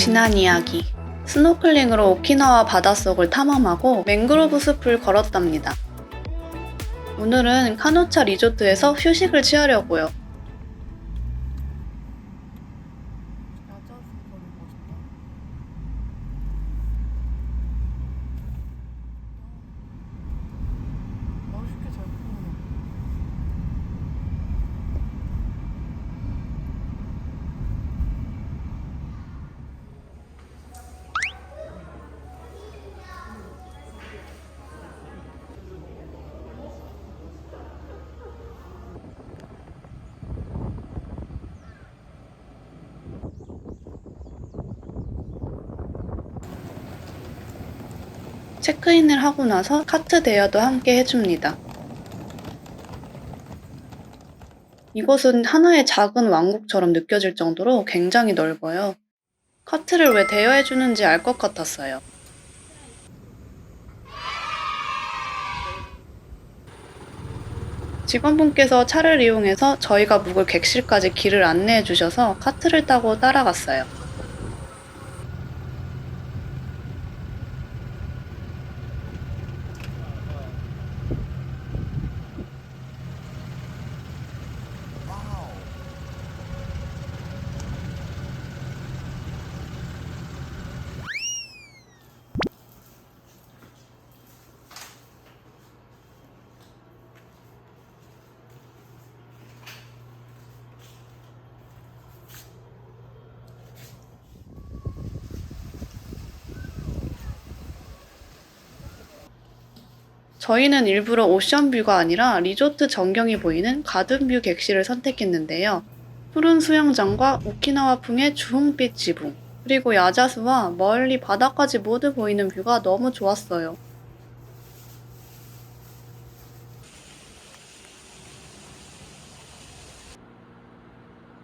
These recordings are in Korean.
지난 이야기. 스노클링으로 오키나와 바닷속을 탐험하고 맹그로브 숲을 걸었답니다. 오늘은 카누차 리조트에서 휴식을 취하려고요. 체크인을 하고 나서 카트 대여도 함께 해줍니다. 이곳은 하나의 작은 왕국처럼 느껴질 정도로 굉장히 넓어요. 카트를 왜 대여해주는지 알 것 같았어요. 직원분께서 차를 이용해서 저희가 묵을 객실까지 길을 안내해 주셔서 카트를 타고 따라갔어요. 저희는 일부러 오션뷰가 아니라 리조트 전경이 보이는 가든뷰 객실을 선택했는데요. 푸른 수영장과 오키나와풍의 주홍빛 지붕, 그리고 야자수와 멀리 바다까지 모두 보이는 뷰가 너무 좋았어요.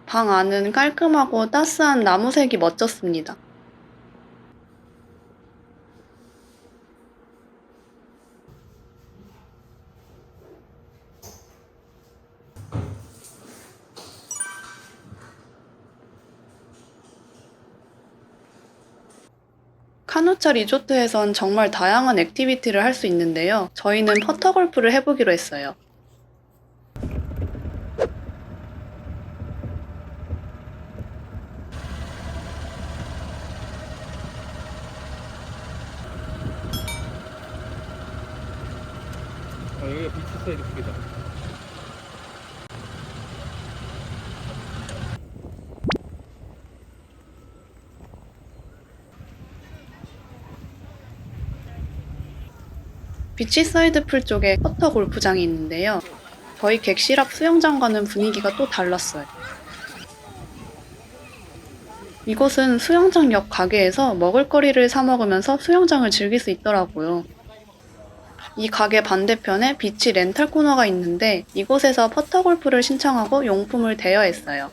방 안은 깔끔하고 따스한 나무색이 멋졌습니다. 카누차 리조트에선 정말 다양한 액티비티를 할 수 있는데요. 저희는 퍼터 골프를 해보기로 했어요. 여기가 비치사이드 쪽이다. 비치사이드 풀 쪽에 퍼터 골프장이 있는데요. 저희 객실 앞 수영장과는 분위기가 또 달랐어요. 이곳은 수영장 옆 가게에서 먹을거리를 사 먹으면서 수영장을 즐길 수 있더라고요. 이 가게 반대편에 비치 렌탈 코너가 있는데 이곳에서 퍼터 골프를 신청하고 용품을 대여했어요.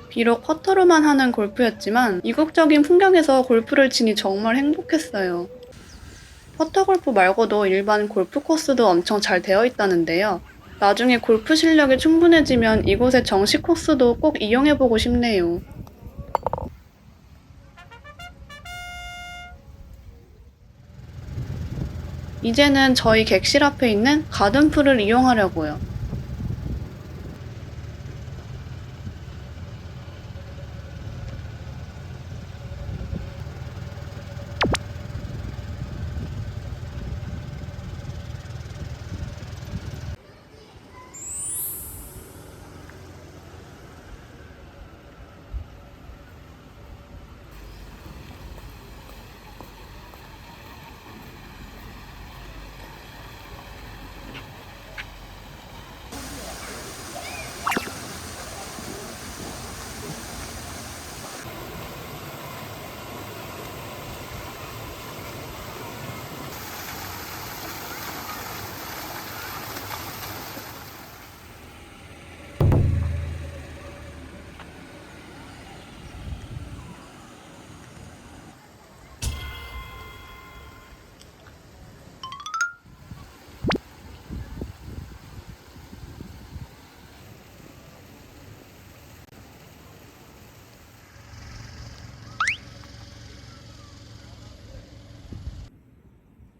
비록 퍼터로만 하는 골프였지만 이국적인 풍경에서 골프를 치니 정말 행복했어요. 퍼터 골프 말고도 일반 골프 코스도 엄청 잘 되어 있다는데요. 나중에 골프 실력이 충분해지면 이곳의 정식 코스도 꼭 이용해보고 싶네요. 이제는 저희 객실 앞에 있는 가든풀을 이용하려고요.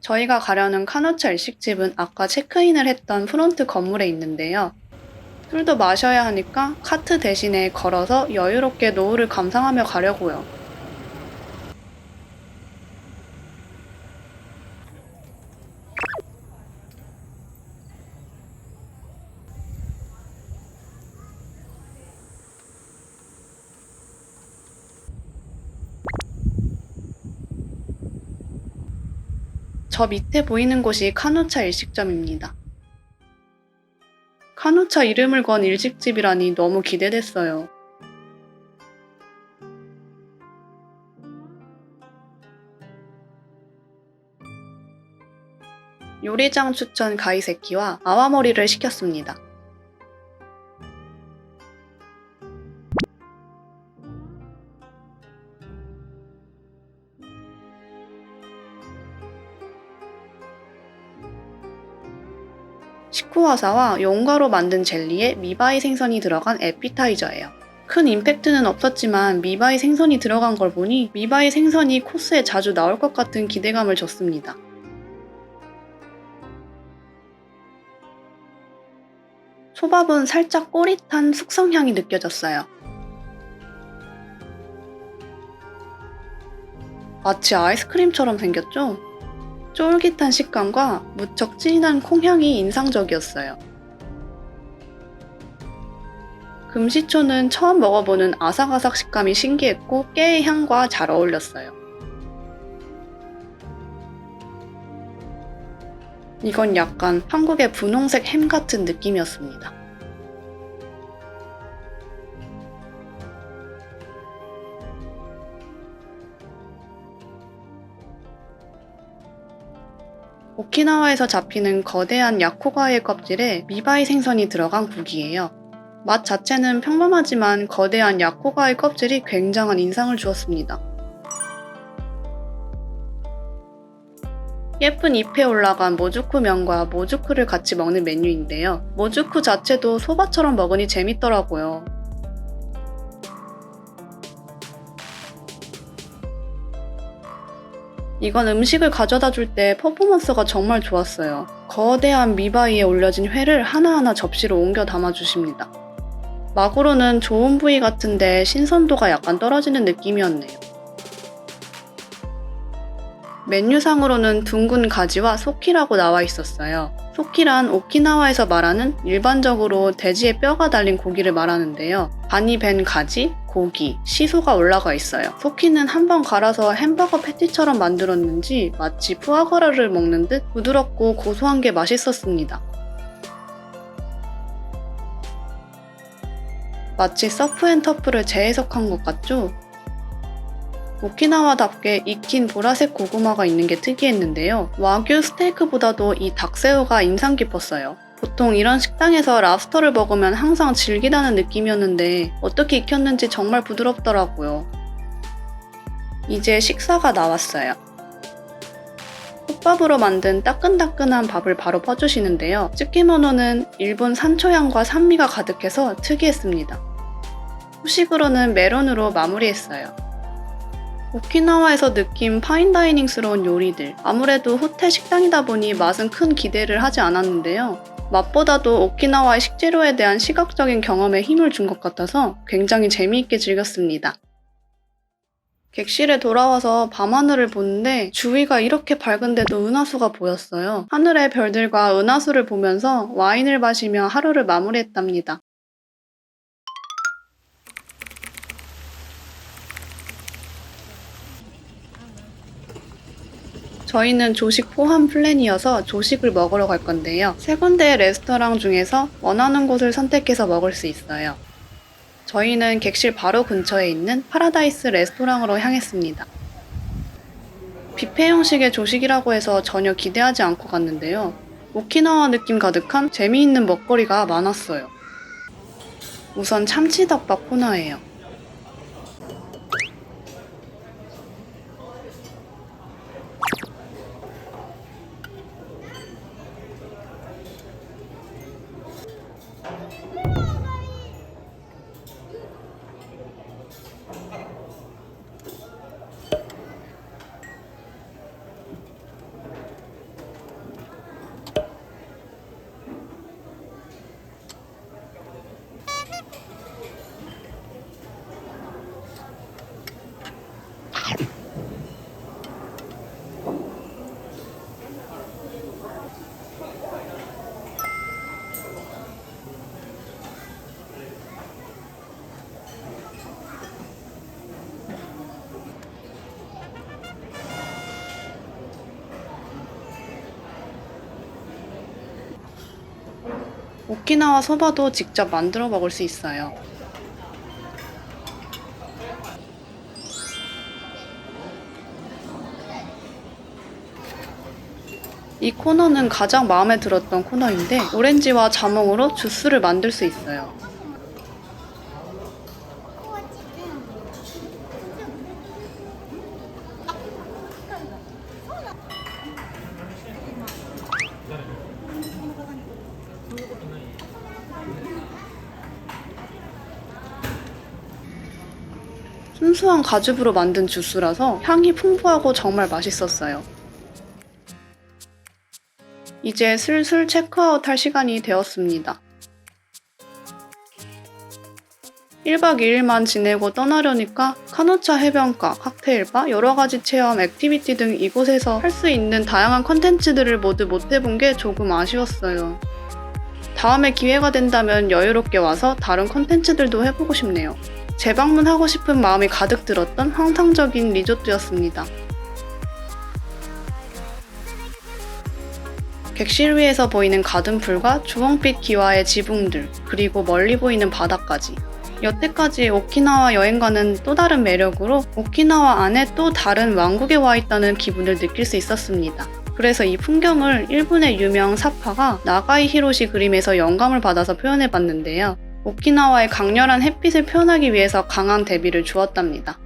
저희가 가려는 카누차 일식집은 아까 체크인을 했던 프론트 건물에 있는데요. 술도 마셔야 하니까 카트 대신에 걸어서 여유롭게 노을을 감상하며 가려고요. 저 밑에 보이는 곳이 카누차 일식점입니다. 카누차 이름을 건 일식집이라니 너무 기대됐어요. 요리장 추천 가이세키와 아와모리를 시켰습니다. 시쿠와사와 용과로 만든 젤리에 미바이 생선이 들어간 에피타이저예요. 큰 임팩트는 없었지만 미바이 생선이 들어간 걸 보니 미바이 생선이 코스에 자주 나올 것 같은 기대감을 줬습니다. 초밥은 살짝 꼬릿한 숙성향이 느껴졌어요. 마치 아이스크림처럼 생겼죠? 쫄깃한 식감과 무척 진한 콩향이 인상적이었어요. 금시초는 처음 먹어보는 아삭아삭 식감이 신기했고 깨의 향과 잘 어울렸어요. 이건 약간 한국의 분홍색 햄 같은 느낌이었습니다. 오키나와에서 잡히는 거대한 야코가의 껍질에 미바이 생선이 들어간 국이에요. 맛 자체는 평범하지만 거대한 야코가의 껍질이 굉장한 인상을 주었습니다. 예쁜 잎에 올라간 모주쿠 면과 모주쿠를 같이 먹는 메뉴인데요. 모주쿠 자체도 소바처럼 먹으니 재밌더라고요. 이건 음식을 가져다 줄 때 퍼포먼스가 정말 좋았어요. 거대한 미바이에 올려진 회를 하나하나 접시로 옮겨 담아주십니다. 마구로는 좋은 부위 같은데 신선도가 약간 떨어지는 느낌이었네요. 메뉴상으로는 둥근 가지와 소키라고 나와 있었어요. 소키란 오키나와에서 말하는 일반적으로 돼지의 뼈가 달린 고기를 말하는데요. 반이 밴 가지, 고기, 시소가 올라가 있어요. 소키는 한번 갈아서 햄버거 패티처럼 만들었는지 마치 푸아그라를 먹는 듯 부드럽고 고소한 게 맛있었습니다. 마치 서프앤터프를 재해석한 것 같죠? 오키나와답게 익힌 보라색 고구마가 있는 게 특이했는데요. 와규 스테이크보다도 이 닭새우가 인상 깊었어요. 보통 이런 식당에서 랍스터를 먹으면 항상 질기다는 느낌이었는데 어떻게 익혔는지 정말 부드럽더라고요. 이제 식사가 나왔어요. 솥밥으로 만든 따끈따끈한 밥을 바로 퍼주시는데요. 쯔키모노는 일본 산초향과 산미가 가득해서 특이했습니다. 후식으로는 메론으로 마무리했어요. 오키나와에서 느낀 파인다이닝스러운 요리들. 아무래도 호텔 식당이다 보니 맛은 큰 기대를 하지 않았는데요. 맛보다도 오키나와의 식재료에 대한 시각적인 경험에 힘을 준 것 같아서 굉장히 재미있게 즐겼습니다. 객실에 돌아와서 밤하늘을 보는데 주위가 이렇게 밝은데도 은하수가 보였어요. 하늘의 별들과 은하수를 보면서 와인을 마시며 하루를 마무리했답니다. 저희는 조식 포함 플랜이어서 조식을 먹으러 갈 건데요. 세 군데의 레스토랑 중에서 원하는 곳을 선택해서 먹을 수 있어요. 저희는 객실 바로 근처에 있는 파라다이스 레스토랑으로 향했습니다. 뷔페 형식의 조식이라고 해서 전혀 기대하지 않고 갔는데요. 오키나와 느낌 가득한 재미있는 먹거리가 많았어요. 우선 참치덮밥 코너예요. 오키나와 소바도 직접 만들어 먹을 수 있어요. 이 코너는 가장 마음에 들었던 코너인데 오렌지와 자몽으로 주스를 만들 수 있어요. 순수한 가즙으로 만든 주스라서 향이 풍부하고 정말 맛있었어요. 이제 슬슬 체크아웃 할 시간이 되었습니다. 1박 2일만 지내고 떠나려니까 카누차 해변가, 칵테일바, 여러가지 체험, 액티비티 등 이곳에서 할 수 있는 다양한 컨텐츠들을 모두 못 해본 게 조금 아쉬웠어요. 다음에 기회가 된다면 여유롭게 와서 다른 컨텐츠들도 해보고 싶네요. 재방문하고 싶은 마음이 가득 들었던 환상적인 리조트였습니다. 객실 위에서 보이는 가든풀과 주홍빛 기와의 지붕들, 그리고 멀리 보이는 바다까지. 여태까지 오키나와 여행과는 또 다른 매력으로 오키나와 안에 또 다른 왕국에 와 있다는 기분을 느낄 수 있었습니다. 그래서 이 풍경을 일본의 유명 사파가 나가이 히로시 그림에서 영감을 받아서 표현해봤는데요. 오키나와의 강렬한 햇빛을 표현하기 위해서 강한 대비를 주었답니다.